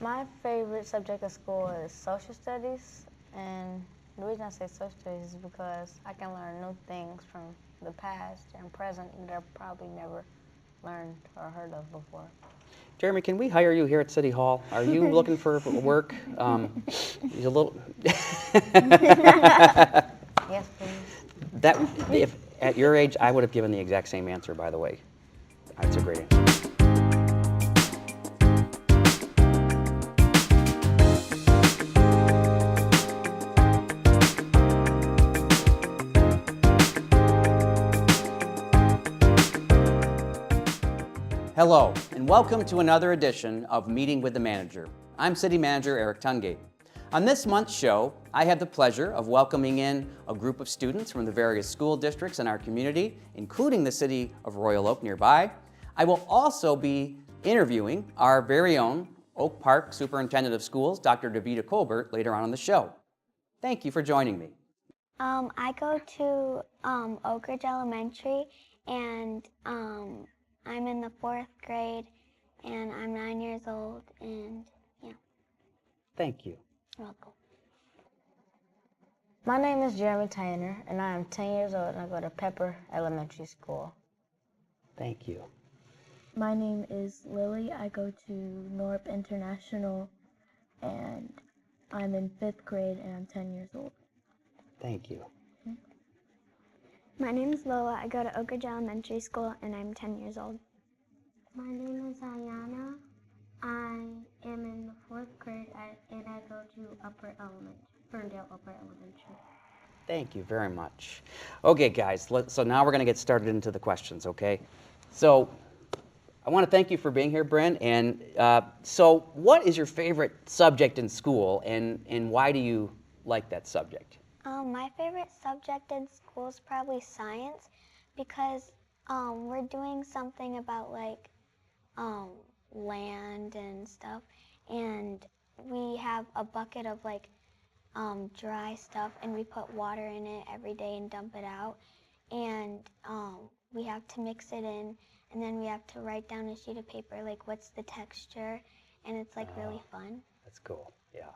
My favorite subject at school is social studies, and the reason I say social studies is because I can learn new things from the past and present that I've probably never learned or heard of before. Jeremy, can we hire you here at City Hall? Are you looking for work? He's a little. Yes, please. That if at your age, I would have given the exact same answer. By the way, that's a great answer. Hello, and welcome to another edition of Meeting with the Manager. I'm City Manager Erik Tungate. On this month's show, I have the pleasure of welcoming in a group of students from the various school districts in our community, including the city of Royal Oak nearby. I will also be interviewing our very own Oak Park Superintendent of Schools, Dr. Davida Colbert, later on in the show. Thank you for joining me. I go to Oak Ridge Elementary, and I'm in the 4th grade, and I'm 9 years old, and yeah, Thank you. you're welcome. My name is Jeremy Tyner, and I am 10 years old, and I go to Pepper Elementary School. Thank you. My name is Lily. I go to Norp International, and I'm in 5th grade, and I'm 10 years old. Thank you. My name is Lola. I go to Oak Ridge Elementary School, and I'm 10 years old. My name is Ayana. I am in the 4th grade, and I go to Ferndale Upper Elementary. Thank you very much. Okay, guys, so now we're going to get started into the questions, okay? So I want to thank you for being here, Bryn. And so what is your favorite subject in school, and why do you like that subject? My favorite subject in school is probably science, because we're doing something about like land and stuff, and we have a bucket of like dry stuff, and we put water in it every day and dump it out, and we have to mix it in, and then we have to write down a sheet of paper like what's the texture, and it's like really fun. That's cool, yeah.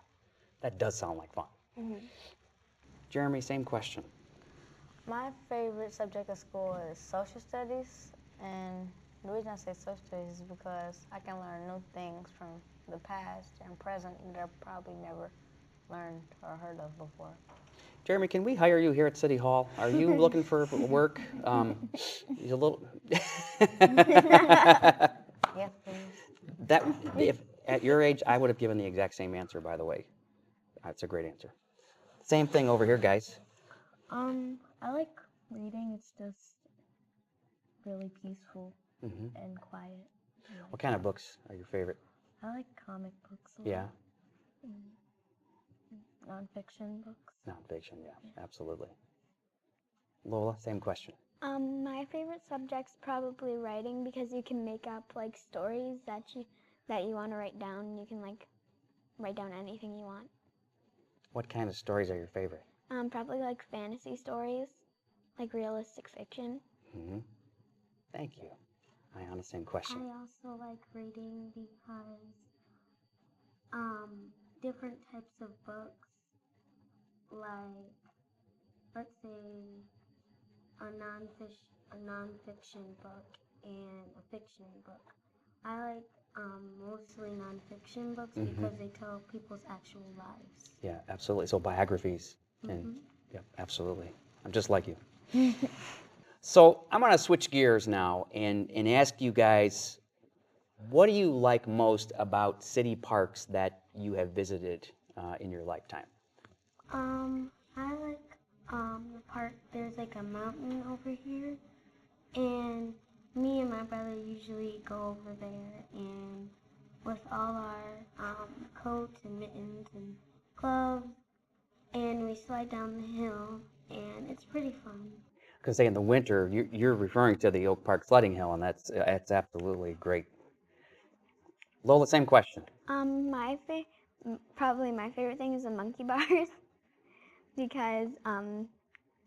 That does sound like fun. Mm-hmm. Jeremy, same question. My favorite subject at school is social studies, and the reason I say social studies is because I can learn new things from the past and present that I've probably never learned or heard of before. Jeremy, can we hire you here at City Hall? Are you looking for work? He's a little. Yes, please. That if at your age, I would have given the exact same answer. By the way, that's a great answer. Same thing over here, guys. I like reading. It's just really peaceful and quiet. What kind of books are your favorite? I like comic books a lot. Yeah, Nonfiction books. nonfiction. Yeah, absolutely. Lola, same question. My favorite subject's probably writing, because you can make up like stories that you want to write down, and you can like write down anything you want. What kind of stories are your favorite? Probably like fantasy stories, like realistic fiction. Thank you. Ayana, same question. I also like reading because different types of books, like let's say a nonfiction book and a fiction book. I like mostly nonfiction books because they tell people's actual lives. Yeah, absolutely. So biographies. And yeah, absolutely. I'm just like you. So I'm going to switch gears now and ask you guys, what do you like most about city parks that you have visited in your lifetime? I like the park. There's like a mountain over here, and me and my brother usually go over there, and with all our coats and mittens and gloves, and we slide down the hill, and it's pretty fun. Because say in the winter, you're referring to the Oak Park sledding hill, and that's absolutely great. Lola, same question. Probably my favorite thing is the monkey bars, because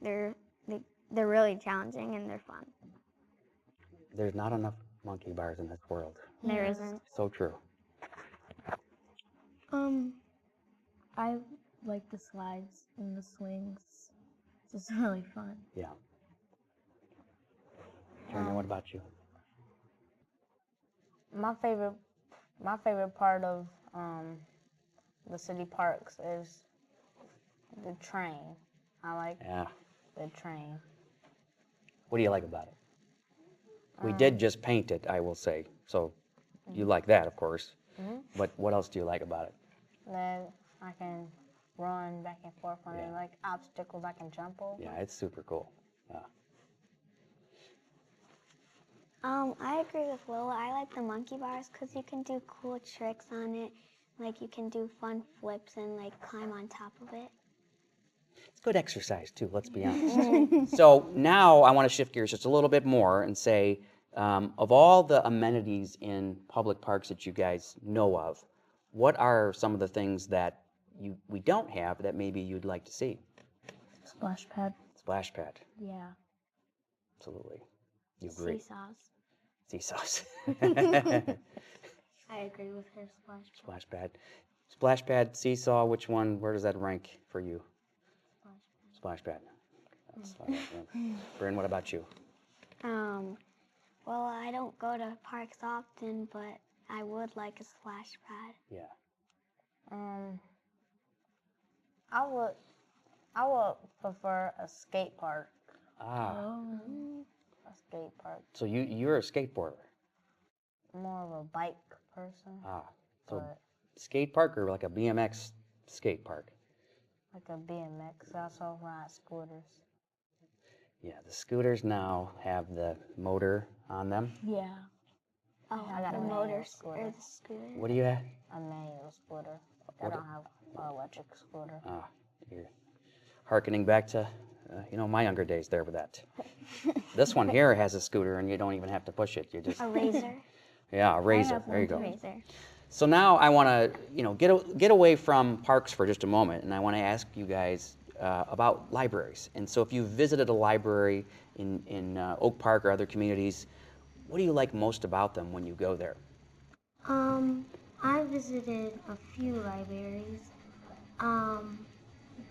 they're really challenging and they're fun. There's not enough monkey bars in this world. There isn't. So true. I like the slides and the swings. It's just really fun. Yeah. Jeremy, what about you? My favorite part of the city parks is the train. I like Yeah. the train. What do you like about it? We did just paint it, I will say. So you like that, of course. But what else do you like about it? That I can run back and forth on it, Yeah. like obstacles I can jump over. Yeah, it's super cool. Yeah. I agree with Lola. I like the monkey bars because you can do cool tricks on it. Like you can do fun flips and like climb on top of it. It's good exercise, too, let's be honest. So now I want to shift gears just a little bit more and say, of all the amenities in public parks that you guys know of, what are some of the things that we don't have that maybe you'd like to see? Splash pad. Splash pad, Yeah. absolutely. You agree? Seesaws. Seesaws. I agree with her. Splash pad. Splash pad. Splash pad, seesaw, which one, where does that rank for you? Splash pad. That's all right. Bryn, what about you? Well, I don't go to parks often, but I would like a splash pad. Yeah. I would prefer a skate park. Ah, A skate park. so you're a skateboarder. More of a bike person, Ah, so but skate park or like a BMX skate park? like a BMX. I also ride scooters. Yeah, the scooters now have the motor on them. Yeah. Oh, I got the a manual motors scooter. or the scooter. What do you have? A manual scooter. I What- don't have an electric scooter. Ah, you're hearkening back to, my younger days there with that. This one here has a scooter and you don't even have to push it. You just, A razor. yeah, a razor. have There you go. Razor. So now I want to, get away from parks for just a moment, and I want to ask you guys about libraries. And so, if you visited a library in Oak Park or other communities, what do you like most about them when you go there? I visited a few libraries.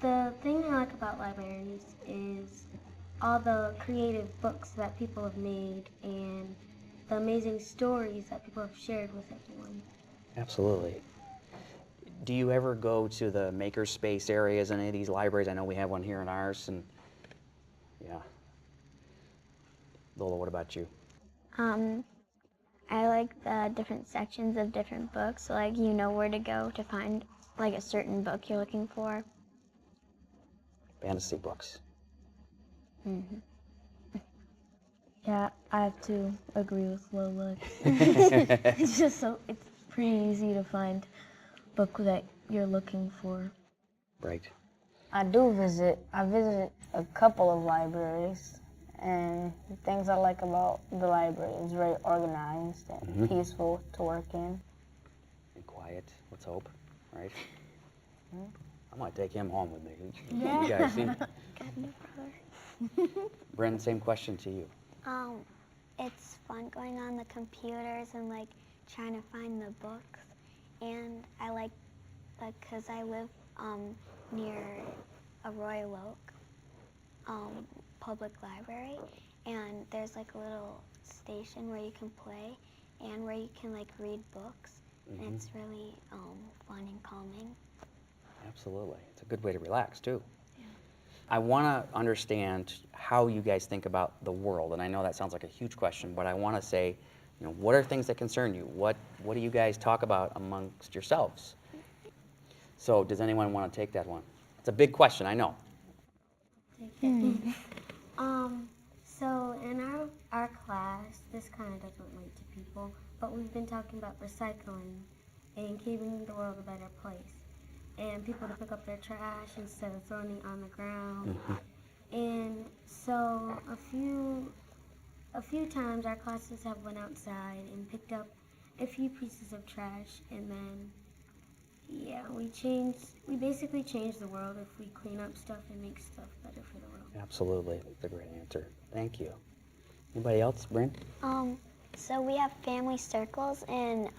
The thing I like about libraries is all the creative books that people have made and the amazing stories that people have shared with everyone. Absolutely. Do you ever go to the makerspace areas in any of these libraries? I know we have one here in ours, and yeah. Lola, what about you? I like the different sections of different books, so like you know where to go to find like a certain book you're looking for. Fantasy books. Yeah, I have to agree with Lola. It's just it's pretty easy to find a book that you're looking for. Right. I visited a couple of libraries, and the things I like about the library is very organized and peaceful to work in. And quiet. Let's hope. Right. I'm gonna take him home with me. You guys see? Bren, same question to you. It's fun going on the computers and like trying to find the books, and I like because I live near a Royal Oak public library, and there's like a little station where you can play and where you can like read books, and it's really fun and calming. Absolutely. It's a good way to relax, too. Yeah. I want to understand how you guys think about the world, and I know that sounds like a huge question, but I want to say, what are things that concern you? What do you guys talk about amongst yourselves? So does anyone want to take that one? It's a big question, I know. So in our class, this kind of doesn't relate to people, but we've been talking about recycling and keeping the world a better place, and people to pick up their trash instead of throwing it on the ground. And so a few times our classes have went outside and picked up a few pieces of trash, and then we basically change the world if we clean up stuff and make stuff better for the world. Absolutely. That's a great answer. Thank you. Anybody else, Bryn? So we have family circles in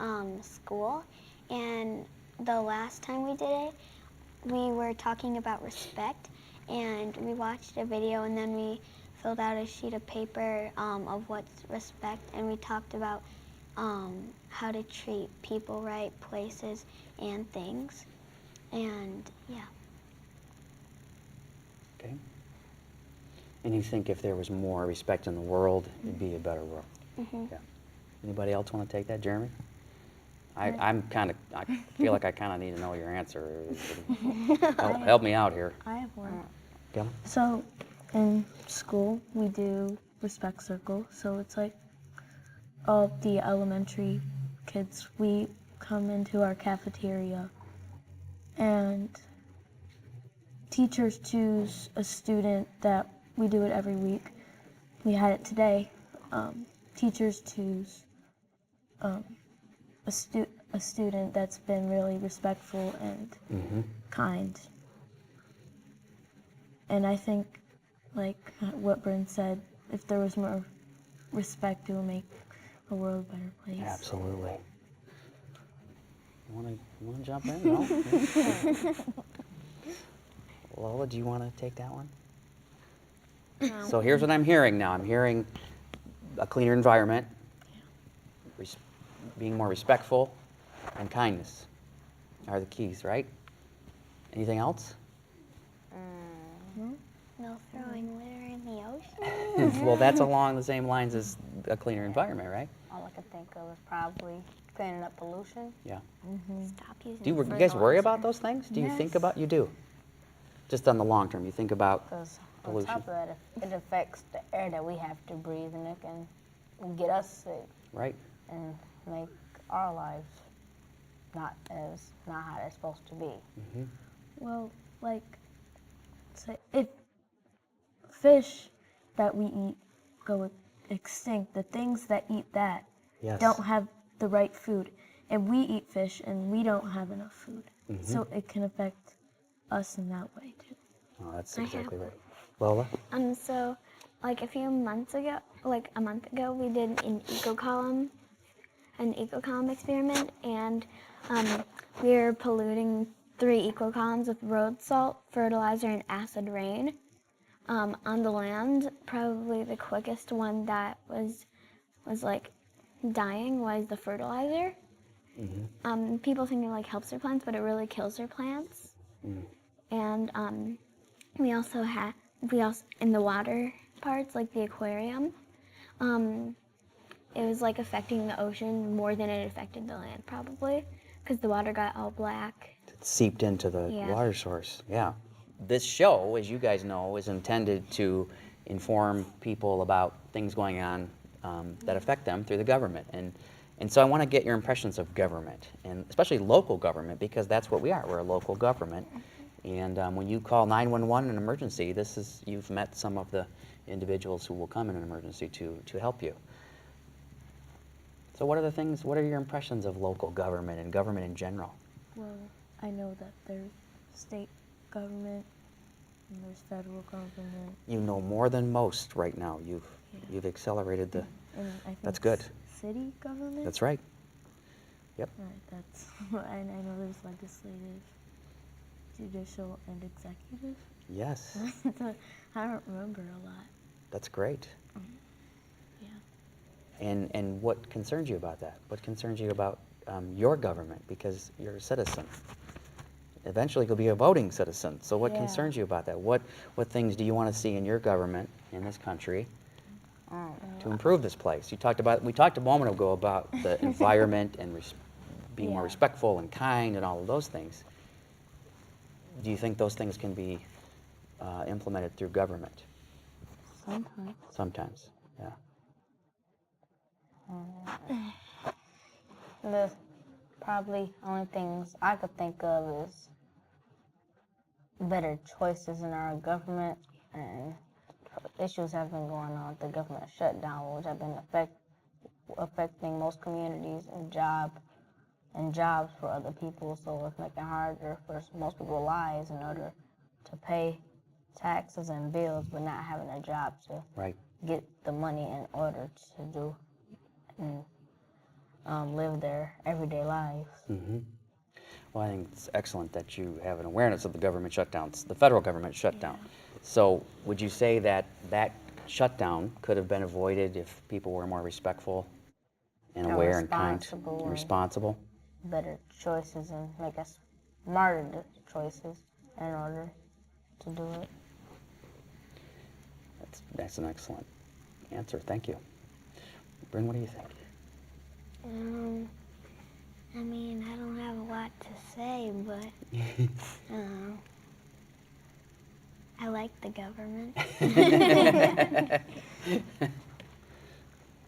school, and the last time we did it, we were talking about respect, and we watched a video, and then we filled out a sheet of paper of what's respect, and we talked about how to treat people right, places, and things. And yeah. Okay. And you think if there was more respect in the world, it'd be a better world? Mm-hmm. Yeah. Anybody else want to take that, Jeremy? I feel like I kind of need to know your answer. Help me out here. I have one. Yeah. So in school, we do respect circle. So it's like all the elementary kids, we come into our cafeteria and teachers choose a student that we do it every week. We had it today. Teachers choose a student that's been really respectful and kind. And I think, like what Bryn said, if there was more respect, it would make the world a better place. Absolutely. You want to jump in? No? Lola, do you want to take that one? No. So here's what I'm hearing now. I'm hearing a cleaner environment, being more respectful, and kindness are the keys, right? Anything else? No throwing litter in the ocean. Well, that's along the same lines as a cleaner environment, right? All I can think of is probably cleaning up pollution. Yeah. Stop using Do you guys worry about those things? Do you think Yes. about, you do? Just on the long term, you think about Because on pollution. top of that, it affects the air that we have to breathe, and it can get us sick Right. and make our lives not how they're supposed to be. Well, like, say if fish that we eat go extinct, the things that eat that Yes. don't have the right food. And we eat fish and we don't have enough food. So it can affect us in that way too. Oh, that's exactly right. Lola? So, like a month ago, we did an eco-column experiment, and we were polluting 3 eco-columns with road salt, fertilizer, and acid rain. On the land, probably the quickest one that was like dying was the fertilizer. People think it like helps their plants, but it really kills their plants. And we also in the water parts, like the aquarium, it was like affecting the ocean more than it affected the land, probably, because the water got all black. It seeped into the water source. Yeah. This show, as you guys know, is intended to inform people about things going on that affect them through the government. And so I want to get your impressions of government, and especially local government, because that's what we are. We're a local government. And when you call 911 an emergency, you've met some of the individuals who will come in an emergency to help you. So what are your impressions of local government and government in general? Well, I know that there's state government and there's federal government. You know more than most right now. You've accelerated the. And I think That's good. City government? That's right. Yep. Right, that's, and I know there's legislative, judicial, and executive. Yes. I don't remember a lot. That's great. Yeah. And what concerns you about that? What concerns you about your government? Because you're a citizen. Eventually you'll be a voting citizen. So what concerns you about that? What things do you want to see in your government in this country to improve this place? We talked a moment ago about the environment and being more respectful and kind and all of those things. Do you think those things can be implemented through government? Sometimes. Sometimes, yeah. The probably only things I could think of is better choices in our government, and issues have been going on with the government shutdown, which have been affecting most communities and jobs for other people. So it's making it harder for most people's lives in order to pay taxes and bills, but not having a job to get the money in order to do and live their everyday lives. Well, I think it's excellent that you have an awareness of the government shutdowns, the federal government shutdown. So would you say that that shutdown could have been avoided if people were more respectful and And aware and kind responsible and and- responsible? Better choices and make us smarter choices in order to do it. That's an excellent answer. Thank you. Bryn, what do you think? I mean, I don't have a lot to say, but I like the government.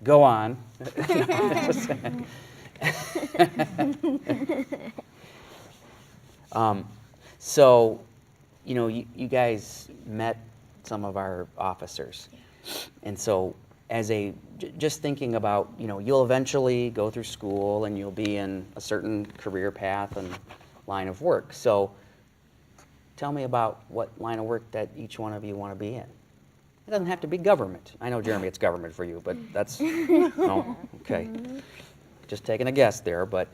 Go on. So, you guys met some of our officers. And so, just thinking about, you'll eventually go through school and you'll be in a certain career path and line of work. So, tell me about what line of work that each one of you want to be in. It doesn't have to be government. I know, Jeremy, it's government for you, but that's, no, okay. Just taking a guess there, but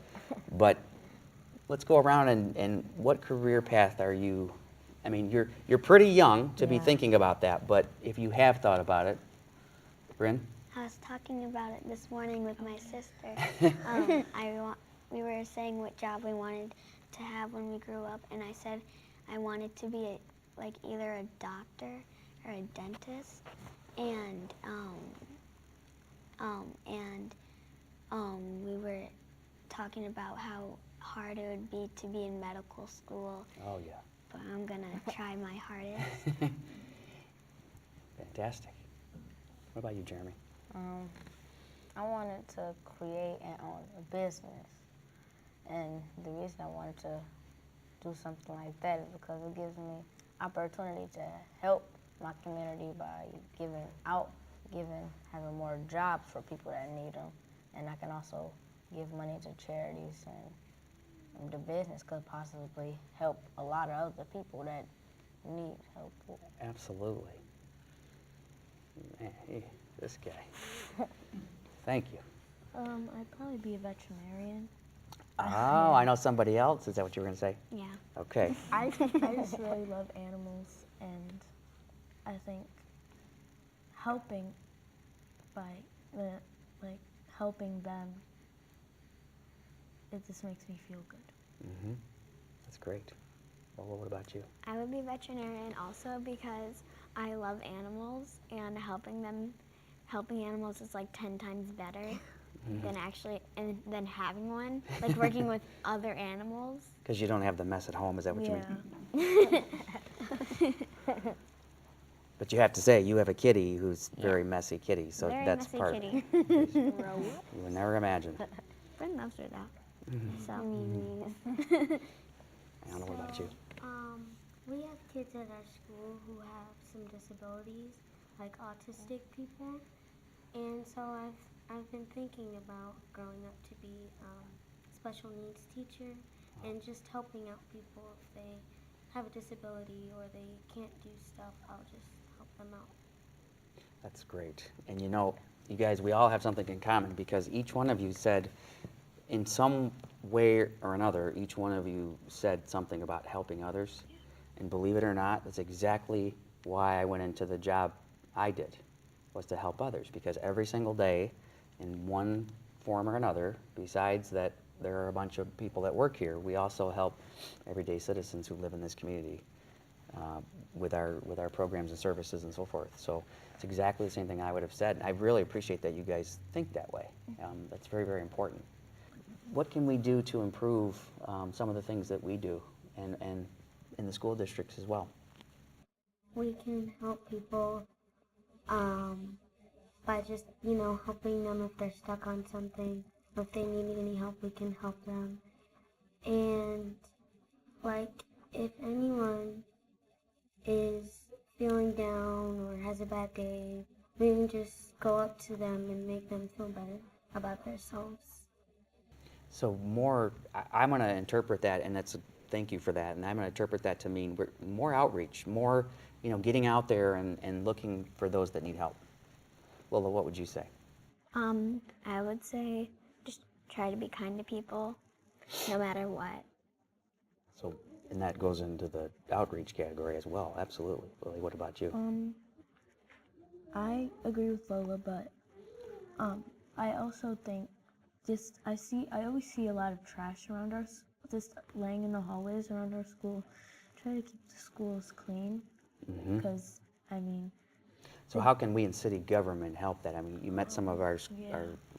let's go around and what career path are you, I mean, you're pretty young to be Yeah. thinking about that, but if you have thought about it, Bryn? I was talking about it this morning with my sister. We were saying what job we wanted to have when we grew up, and I said I wanted to be either a doctor or a dentist, and we were talking about how hard it would be to be in medical school, Oh, yeah. but I'm gonna try my hardest. Fantastic. What about you, Jeremy? I wanted to create and own a business. And the reason I wanted to do something like that is because it gives me opportunity to help my community by having more jobs for people that need them. And I can also give money to charities, and the business could possibly help a lot of other people that need help. Absolutely. Man, this guy. Thank you. I'd probably be a veterinarian. Oh, I know somebody else. Is that what you were going to say? Yeah. Okay. I just really love animals, and I think helping helping them, it just makes me feel good. Mm-hmm. That's great. Well, what about you? I would be veterinarian also because I love animals, and helping animals is like 10 times better than having one, like working with other animals. Because you don't have the mess at home, is that what you Yeah. mean? But you have to say, you have a kitty who's very messy kitty, so Very that's messy part. kitty. You would never imagine. Bryn loves her though. So. I don't know what about you. We have kids at our school who have some disabilities, like autistic people, and so I've been thinking about growing up to be a special needs teacher and just helping out people if they have a disability or they can't do stuff. I'll just help them out. That's great. And you guys, we all have something in common because each one of you said, in some way or another, each one of you said something about helping others. And believe it or not, that's exactly why I went into the job I did, was to help others. Because every single day, in one form or another, besides that there are a bunch of people that work here, we also help everyday citizens who live in this community with our programs and services and so forth. So it's exactly the same thing I would have said. And I really appreciate that you guys think that way. That's very, very important. What can we do to improve some of the things that we do and in the school districts as well? We can help people by just, helping them if they're stuck on something, or if they need any help, we can help them. And, if anyone is feeling down or has a bad day, we can just go up to them and make them feel better about themselves. So I'm going to interpret that, and thank you for that, and I'm going to interpret that to mean more outreach, more, getting out there and looking for those that need help. Lola, what would you say? I would say just try to be kind to people, no matter what. So, and that goes into the outreach category as well, absolutely. Lily, what about you? I agree with Lola, but I also think I always see a lot of trash around just laying in the hallways around our school. Try to keep the schools clean, because So how can we in city government help that? I mean, you met some of our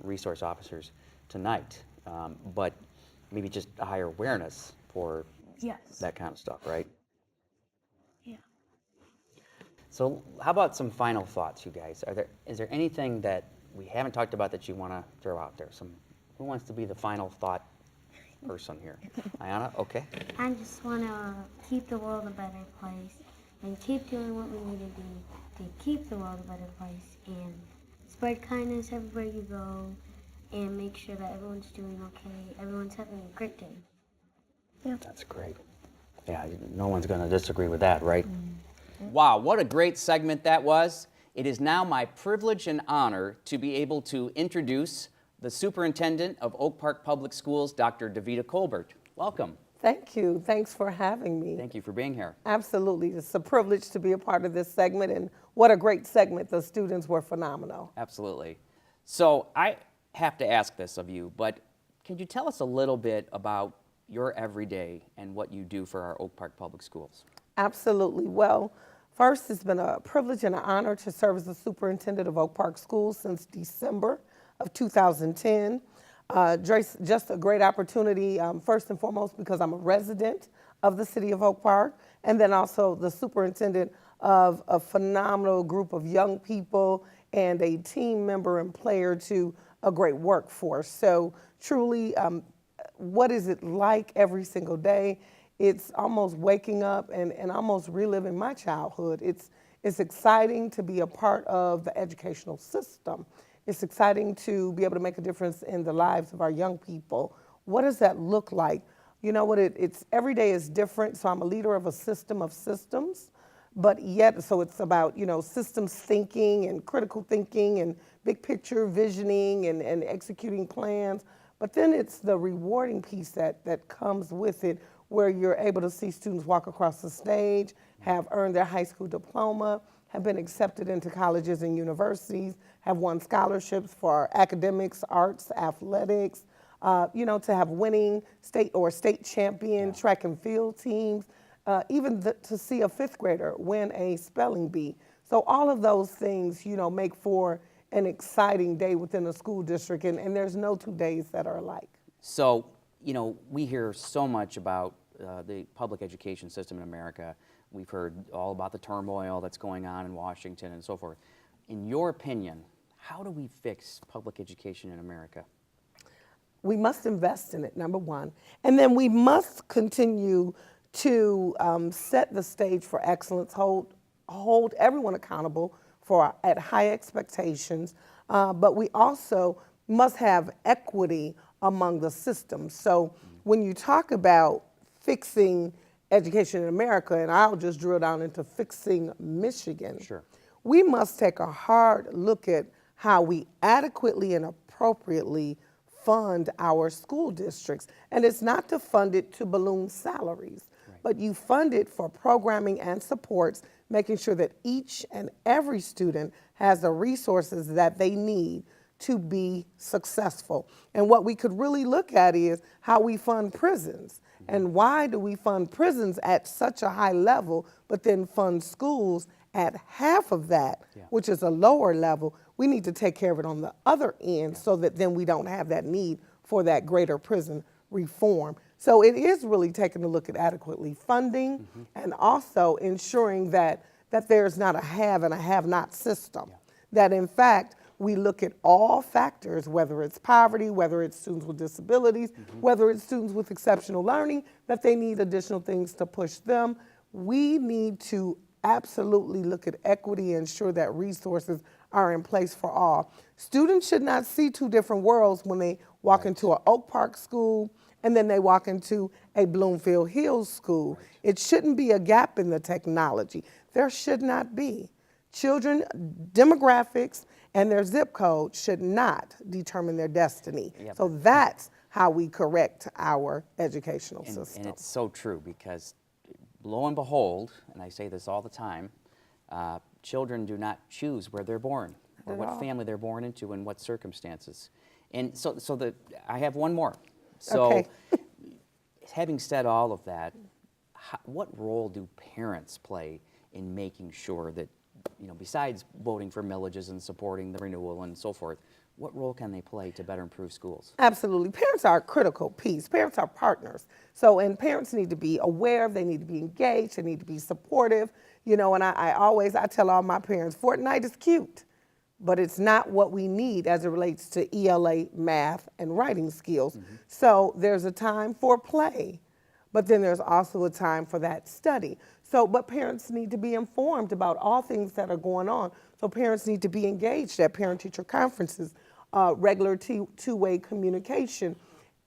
resource officers tonight, but maybe just a higher awareness for yes, that kind of stuff, right? yeah. So how about some final thoughts, you guys? Is there anything that we haven't talked about that you want to throw out there? Who wants to be the final thought person here? Ayana, okay. I just want to keep the world a better place and keep doing what we need to do to keep the world a better place and spread kindness everywhere you go and make sure that everyone's doing okay, everyone's having a great day. Yeah. That's great. Yeah, no one's going to disagree with that, right? Wow, what a great segment that was. It is now my privilege and honor to be able to introduce the Superintendent of Oak Park Public Schools, Dr. Davita Colbert. Welcome. Thank you. Thanks for having me. Thank you for being here. Absolutely. It's a privilege to be a part of this segment, and what a great segment. The students were phenomenal. Absolutely. So I have to ask this of you, but can you tell us a little bit about your everyday and what you do for our Oak Park Public Schools? Absolutely. Well, first, it's been a privilege and an honor to serve as the superintendent of Oak Park Schools since December of 2010. Just a great opportunity, first and foremost, because I'm a resident of the city of Oak Park, and then also the superintendent of a phenomenal group of young people and a team member and player to a great workforce. So truly, what is it like every single day? It's almost waking up and almost reliving my childhood. It's exciting to be a part of the educational system. It's exciting to be able to make a difference in the lives of our young people. What does that look like? You know what, it's every day is different, so I'm a leader of a system of systems, but yet, so it's about, systems thinking and critical thinking and big picture visioning and executing plans, but then it's the rewarding piece that comes with it, where you're able to see students walk across the stage, have earned their high school diploma, have been accepted into colleges and universities, have won scholarships for academics, arts, athletics, to have winning state champion track and field teams, even to see a fifth grader win a spelling bee. So all of those things, make for an exciting day within the school district, and there's no 2 days that are alike. So, we hear so much about the public education system in America. We've heard all about the turmoil that's going on in Washington and so forth. In your opinion, how do we fix public education in America? We must invest in it, number one. And then we must continue to set the stage for excellence, hold everyone accountable at high expectations, but we also must have equity among the systems. So when you talk about fixing education in America, and I'll just drill down into fixing Michigan, Sure. We must take a hard look at how we adequately and appropriately fund our school districts. And it's not to fund it to balloon salaries, but you fund it for programming and supports, making sure that each and every student has the resources that they need to be successful. And what we could really look at is how we fund prisons. And why do we fund prisons at such a high level, but then fund schools at half of that, which is a lower level? We need to take care of it on the other end so that then we don't have that need for that greater prison reform. So it is really taking a look at adequately funding and also ensuring that there's not a have and a have-not system. That in fact, we look at all factors, whether it's poverty, whether it's students with disabilities, whether it's students with exceptional learning, that they need additional things to push them. We need to absolutely look at equity and ensure that resources are in place for all. Students should not see two different worlds when they walk into an Oak Park school and then they walk into a Bloomfield Hills school. It shouldn't be a gap in the technology. There should not be. Children, demographics, and their zip code should not determine their destiny. So that's how we correct our educational system. And it's so true, because lo and behold, and I say this all the time, children do not choose where they're born or what family they're born into and what circumstances. And so I have one more. So Okay. having said all of that, what role do parents play in making sure that, besides voting for millages and supporting the renewal and so forth, what role can they play to better improve schools? Absolutely. Parents are a critical piece. Parents are partners. And parents need to be aware, they need to be engaged, they need to be supportive. And I tell all my parents, Fortnite is cute, but it's not what we need as it relates to ELA, math, and writing skills. So there's a time for play, but then there's also a time for that study. But parents need to be informed about all things that are going on. So parents need to be engaged at parent-teacher conferences, regular two-way communication.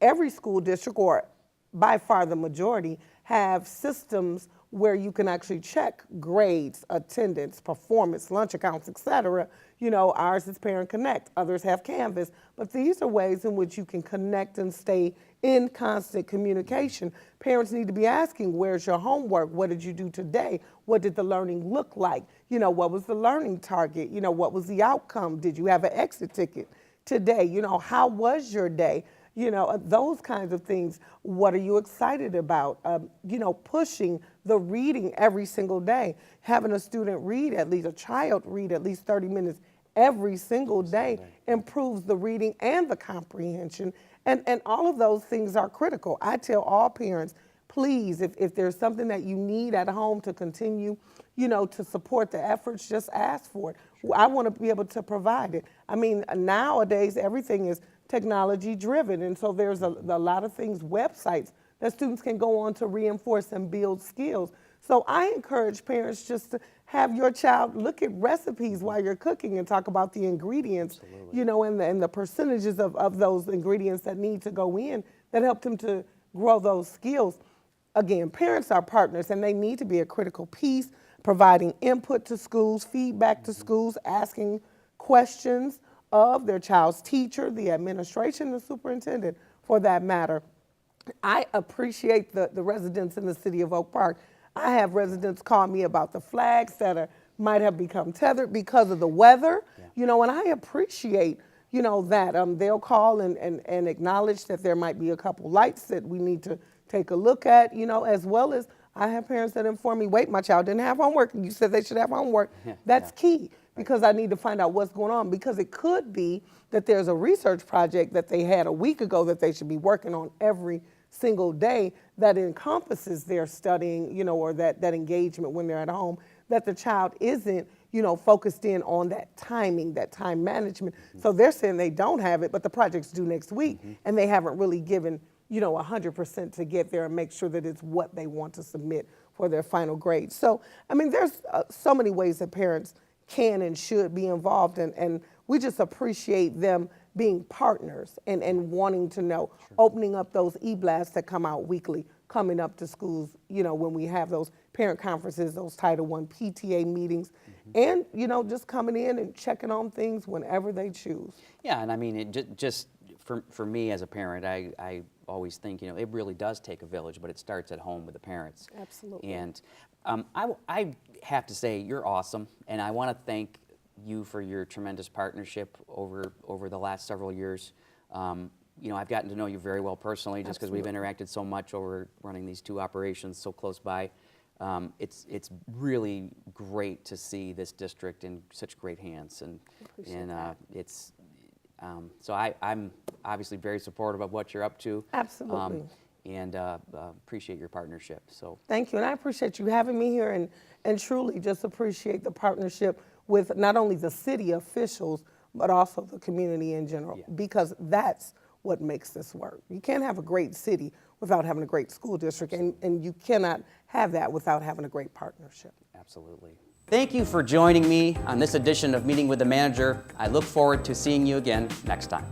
Every school district, or by far the majority, have systems where you can actually check grades, attendance, performance, lunch accounts, et cetera. Ours is Parent Connect, others have Canvas, but these are ways in which you can connect and stay in constant communication. Parents need to be asking, where's your homework? What did you do today? What did the learning look like? What was the learning target? What was the outcome? Did you have an exit ticket today? How was your day? Those kinds of things. What are you excited about? Pushing the reading every single day. Having a student read a child read at least 30 minutes every single day improves the reading and the comprehension. And all of those things are critical. I tell all parents, please, if there's something that you need at home to continue, to support the efforts, just ask for it. I want to be able to provide it. Nowadays, everything is technology driven. And so there's a lot of things, websites that students can go on to reinforce and build skills. So I encourage parents just to have your child look at recipes while you're cooking and talk about the ingredients, and the percentages of those ingredients that need to go in that help them to grow those skills. Again, parents are partners, and they need to be a critical piece, providing input to schools, feedback to schools, asking questions of their child's teacher, the administration, the superintendent, for that matter. I appreciate the residents in the city of Oak Park. I have residents call me about the flags that might have become tethered because of the weather, and I appreciate, that they'll call and acknowledge that there might be a couple lights that we need to take a look at, as well as I have parents that inform me, wait, my child didn't have homework, and you said they should have homework. That's key, because I need to find out what's going on, because it could be that there's a research project that they had a week ago that they should be working on every single day that encompasses their studying, or that engagement when they're at home, that the child isn't, focused in on that timing, that time management. So they're saying they don't have it, but the project's due next week, and they haven't really given 100% to get there and make sure that it's what they want to submit for their final grade. So, there's so many ways that parents can and should be involved, and we just appreciate them being partners and wanting to know, opening up those e-blasts that come out weekly, coming up to schools, when we have those parent conferences, those Title I PTA meetings, and, just coming in and checking on things whenever they choose. Yeah, and it just for me as a parent, I always think, it really does take a village, but it starts at home with the parents. Absolutely. And I have to say, you're awesome, and I want to thank you for your tremendous partnership over the last several years. I've gotten to know you very well personally, just because we've interacted so much over running these two operations so close by. It's really great to see this district in such great hands, and it's so I'm obviously very supportive of what you're up to. Absolutely. And appreciate your partnership. So thank you, and I appreciate you having me here, and truly just appreciate the partnership with not only the city officials, but also the community in general, because that's what makes this work. You can't have a great city without having a great school district, and you cannot have that without having a great partnership. Absolutely. Thank you for joining me on this edition of Meeting with the Manager. I look forward to seeing you again next time.